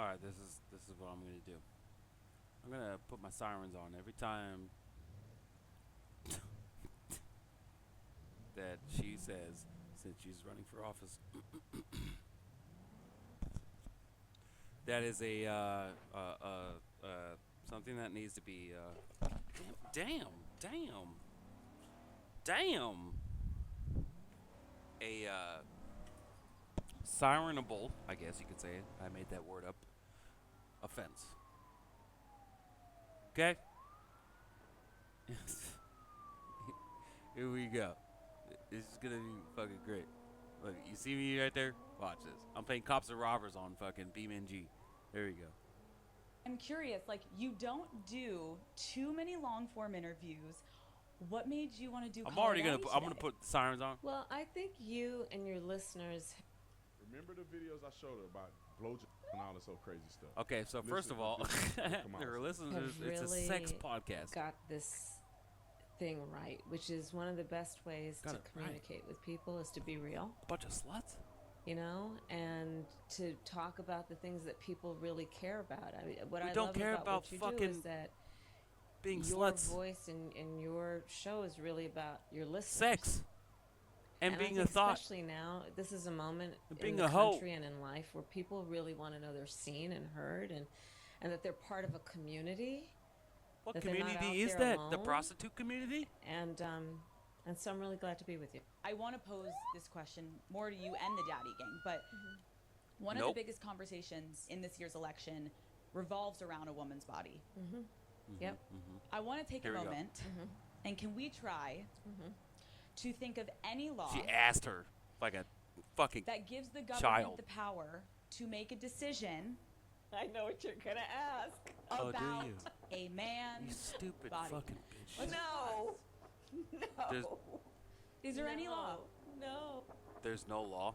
right, this is what I'm gonna do. I'm gonna put my sirens on every time that she says, since she's running for office, that is a something that needs to be damn, damn, damn, a sirenable, I guess you could say it. I made that word up. Offense. Okay. Here we go. This is gonna be fucking great. Look, you see me right there? Watch this. I'm playing cops and robbers on fucking BeamNG. There we go. I'm curious, like, you don't do too many long form interviews. What made you want to do I'm Call Her already gonna. Daddy I'm gonna today? put the sirens on. Well, I think you and your listeners. Remember the videos I showed her about blowjob and all this old crazy stuff? Okay, so first of all, her listeners, Have it's a sex really podcast. got this thing right, which is one of the best ways Got to it right. communicate with people is to be real, Bunch of sluts. and to talk about the things that people really care about. I mean, what We I don't love care about about what you do fucking is that Being your sluts, voice and your show is really about your listeners. sex, and I being think a thought. especially now, this is a moment And in being the a hoe. country and in life where people really want to know they're seen and heard, and that they're part of a community. What that they're not community out is there that? The alone. prostitute community? And so I'm really glad to be with you. I want to pose this question more to you and the Daddy Gang, but one of Nope. the biggest conversations in this year's election revolves around a woman's body. Yep. I want to take Here a we go. moment, and can we try to think of any law She asked her like a fucking. that gives the government Child. the power to make a decision I know what you're gonna ask. Oh, do about you? a You man's stupid body. fucking bitch. No. There's, Is there any law? No. there's no law.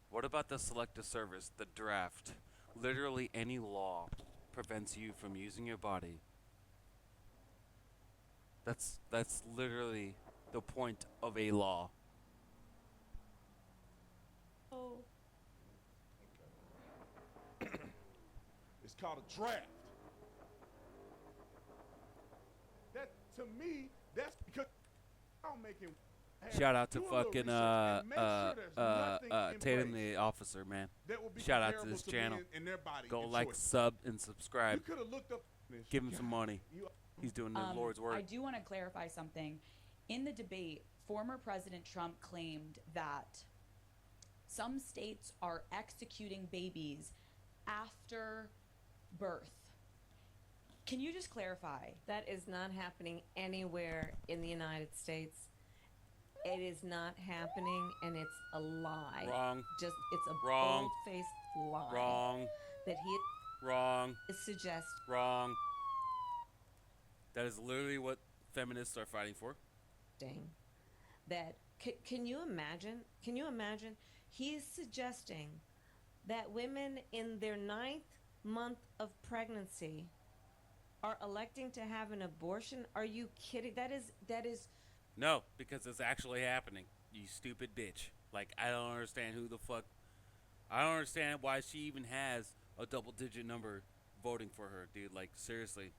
What about the selective service, the draft? Literally any law prevents you from using your body. That's literally the point of a law. Oh. It's called a draft. That to me, that's because I'm making. Shout out to do a little fucking research and make sure there's nothing in Tatum place the officer, man. that will be Shout out to comparable this channel. men and their body Go and like, choices. sub, and You subscribe. could have looked up. Give him some money. You, He's doing the Lord's I work. do want to clarify something. In the debate, former President Trump claimed that some states are executing babies after birth. Can you just clarify? That is not happening anywhere in the United States. It is not happening, and it's a lie. Wrong. Just it's a Wrong. bold-faced lie. Wrong. That he Wrong. is suggesting Wrong. That is literally what feminists are fighting for. that can you imagine? Can you imagine? He is suggesting that women in their 9th month of pregnancy are electing to have an abortion. Are you kidding? That is No, because it's actually happening. You stupid bitch. Like, I don't understand who the fuck. I don't understand why she even has a double digit number voting for her, dude. Like, seriously.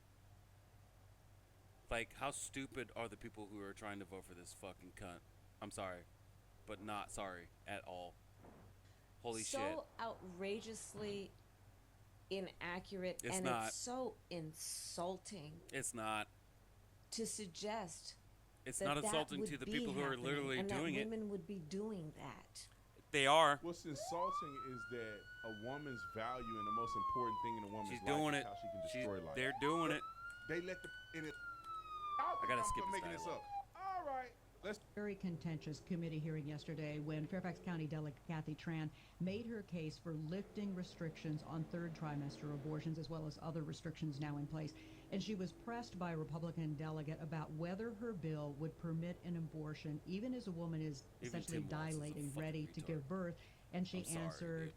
Like, how stupid are the people who are trying to vote for this fucking cunt? I'm sorry. But not sorry at all. Holy so shit. outrageously inaccurate, It's and not. it's so insulting It's not. to suggest It's that not that insulting would to the be people who are happening, literally and doing that it. women would be doing that. They are. What's insulting is that a woman's value and the most important thing in a woman's She's life doing is it. how she can destroy life. They're doing it. They let the in it. I gotta skip this making this dialogue. up. All right, let's. Very contentious committee hearing yesterday when Fairfax County Delegate Kathy Tran made her case for lifting restrictions on third trimester abortions as well as other restrictions now in place. And she was pressed by a Republican delegate about whether her bill would permit an abortion even as a woman is Even essentially Tim Walz is a dilating, fucking ready to retard. give birth. And she I'm sorry, answered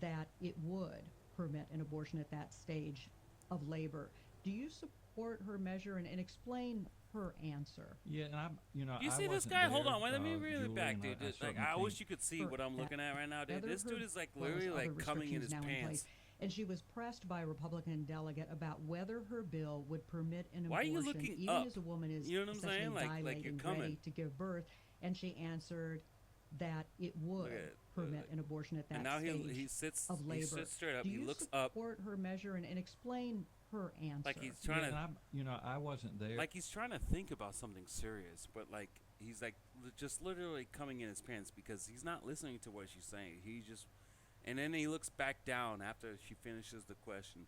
that it would permit an abortion at that stage of labor. Do you support her measure and explain her answer. Yeah, and You I see this wasn't guy? Hold there, on, wait, let me reel it Julie, back, and dude. I Like, certainly I wish can't- you could see For what I'm that- looking at right now, dude. Whether This dude her- is like well as literally other like coming in his restrictions now in pants. place. And she was pressed by a Republican delegate about whether her bill would permit an Why are you abortion looking even up? as a woman is You know what I'm saying? essentially Like you're dilating, coming. ready to give birth. And she answered that it would at it. permit an abortion at that And now stage he sits of labor. he sits straight up. Do He you looks up support her measure and explain her answer? like he's Yeah, trying and to I wasn't there. like he's trying to think about something serious, but like he's like just literally coming in his pants because he's not listening to what she's saying. He just and then he looks back down after she finishes the question,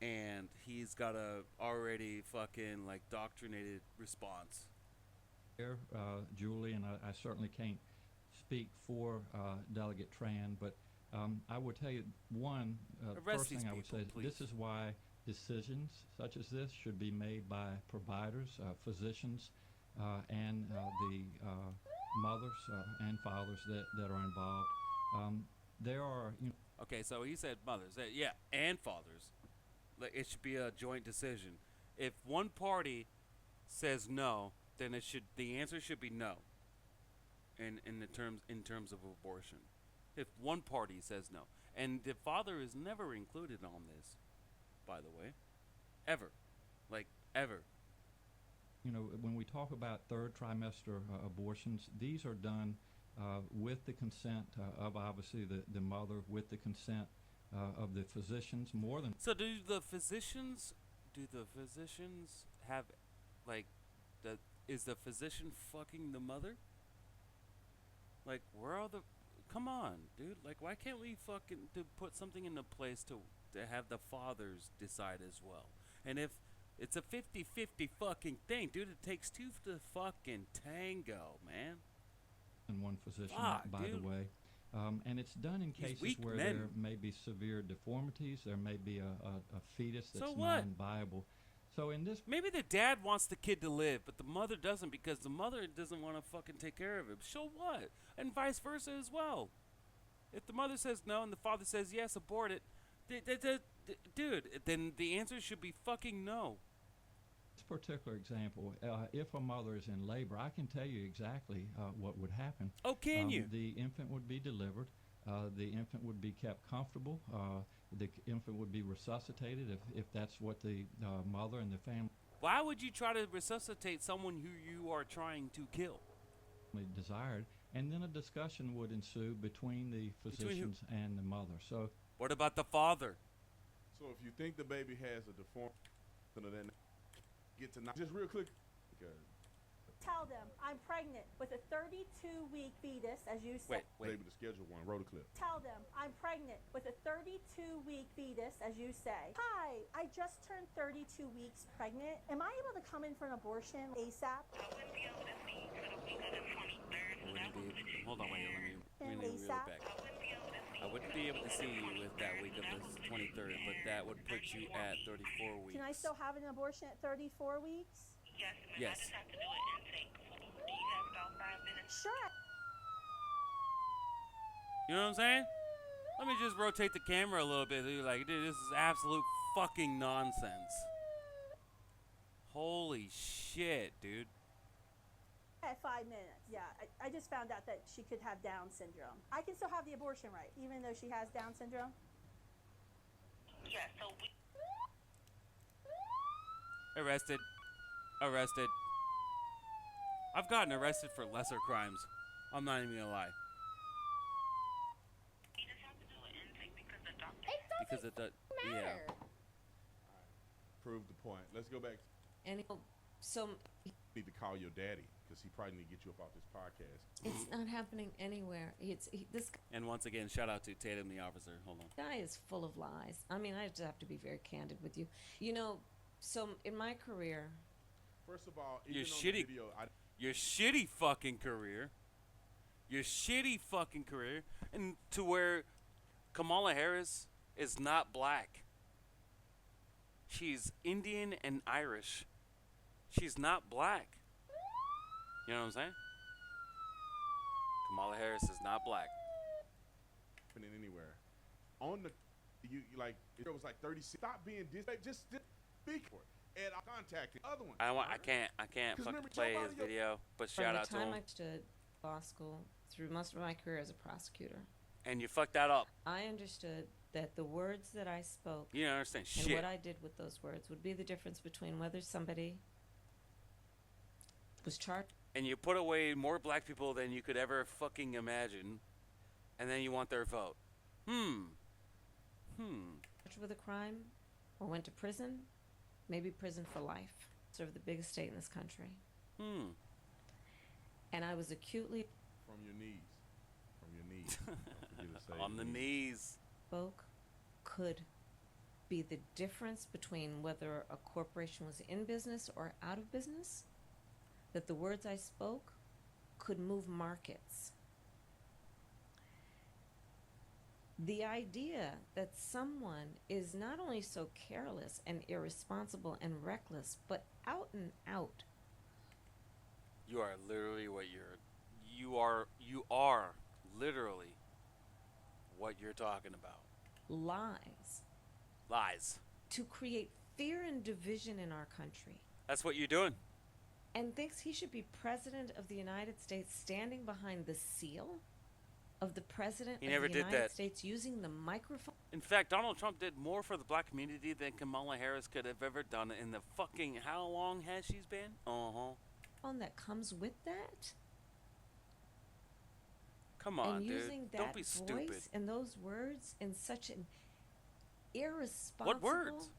and he's got a already fucking like doctrinated response. there, Julie, and I certainly can't speak for Delegate Tran, but I would tell you Arrest first these thing I would people, say, please. this is why decisions such as this should be made by providers, physicians, and the mothers and fathers that are involved. There are, Okay, so he said mothers, yeah, and fathers. Like it should be a joint decision. If one party says no, then the answer should be no. In terms of abortion, if one party says no, and the father is never included on this, by the way, ever, like ever. when we talk about third trimester abortions, these are done with the consent of obviously the mother, with the consent of the physicians, more than So do the physicians have like is the physician fucking the mother? Like where are the come on, dude. Like why can't we fucking to put something into place to have the fathers decide as well? And if it's a 50-50 fucking thing, dude, it takes two to fucking tango, man. one physician, Fuck, by dude. the way. And it's done in These cases weak where men. there may be severe deformities, there may be a fetus that's So what? non-viable. So in this, Maybe the dad wants the kid to live, but the mother doesn't because the mother doesn't want to fucking take care of him. So what? And vice versa as well. If the mother says no and the father says yes, abort it, dude, then the answer should be fucking no. this particular example, if a mother is in labor, I can tell you exactly what would happen. Oh, can you? The infant would be delivered. The infant would be kept comfortable. The infant would be resuscitated if that's what the mother and the family Why would you try to resuscitate someone who you are trying to kill? desired. And then a discussion would ensue between the who? physicians and the mother. So What about the father? So if you think the baby has a deformity, then get to just real quick. Tell them I'm pregnant with a 32-week fetus, as you said. Wait. Able to schedule one. Roll the clip. Tell them I'm pregnant with a 32-week fetus, as you say. Hi, I just turned 32 weeks pregnant. Am I able to come in for an abortion ASAP? Hold on, wait. Let me reel it ASAP? back. I wouldn't be able to see you with that week of the 23rd, but that would put you at 34 weeks. Can I still have an abortion at 34 weeks? Yes. Sure. You know what I'm saying? Let me just rotate the camera a little bit. Dude. Like, dude, this is absolute fucking nonsense. Holy shit, dude. At 5 minutes. Yeah, I just found out that she could have Down syndrome. I can still have the abortion right, even though she has Down syndrome? Yeah, so we Arrested. I've gotten arrested for lesser crimes. I'm not even gonna lie. just have to do an intake because the doctor. Because it does. Yeah. Prove the point. Let's go back. And so Need to call your daddy because he probably need to get you up off this podcast. it's not happening anywhere. This And once again, shout out to Tatum the officer. Hold on. guy is full of lies. I mean, I just have to be very candid with you. So in my career, First of all, Your even on shitty- the video, Your shitty fucking career. And to where Kamala Harris is not black. She's Indian and Irish. She's not black. You know what I'm saying? Kamala Harris is not black. happening anywhere. On the, you like, it was like 36. Stop being just speak for it. and I contacted the other one. I can't 'Cause fucking remember, play Joe his Biden, video. But From shout the out to time him. I stood law school through most of my career as a prosecutor, And you fucked that up. I understood that the words that I spoke You don't understand and shit. what I did with those words would be the difference between whether somebody was charged And you put away more black people than you could ever fucking imagine, and then you want their vote. with a crime or went to prison, maybe prison for life. Serve the biggest state in this country. And I was acutely From your knees. From your knees. Don't forget to say On the knees. spoke could be the difference between whether a corporation was in business or out of business. That the words I spoke could move markets. The idea that someone is not only so careless and irresponsible and reckless, but out and out You are literally what you are literally what you're talking about. lies Lies. to create fear and division in our country, That's what you're doing. and thinks he should be president of the United States standing behind the seal of the president He of never the did United that. States using the microphone. In fact, Donald Trump did more for the black community than Kamala Harris could have ever done in the fucking, how long has she been? That comes with that, Come on, and dude. using that Don't be voice stupid. and those words in such an irresponsible What words?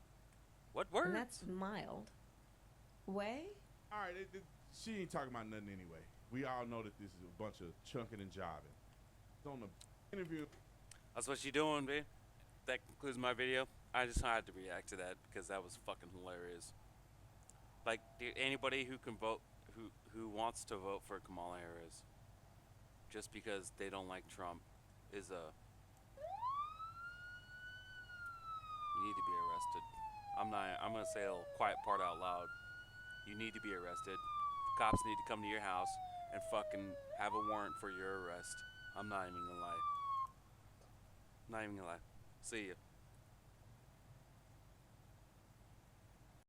What words? and that's mild way. All right, she ain't talking about nothing anyway. We all know that this is a bunch of chunking and jiving. It's on the interview. That's what you doing, man. That concludes my video. I just had to react to that because that was fucking hilarious. Like, dude, anybody who can vote, who wants to vote for Kamala Harris, just because they don't like Trump, is a. You need to be arrested. I'm gonna say a little quiet part out loud. You need to be arrested. The cops need to come to your house and fucking have a warrant for your arrest. I'm not even gonna lie. Not even gonna lie. See ya.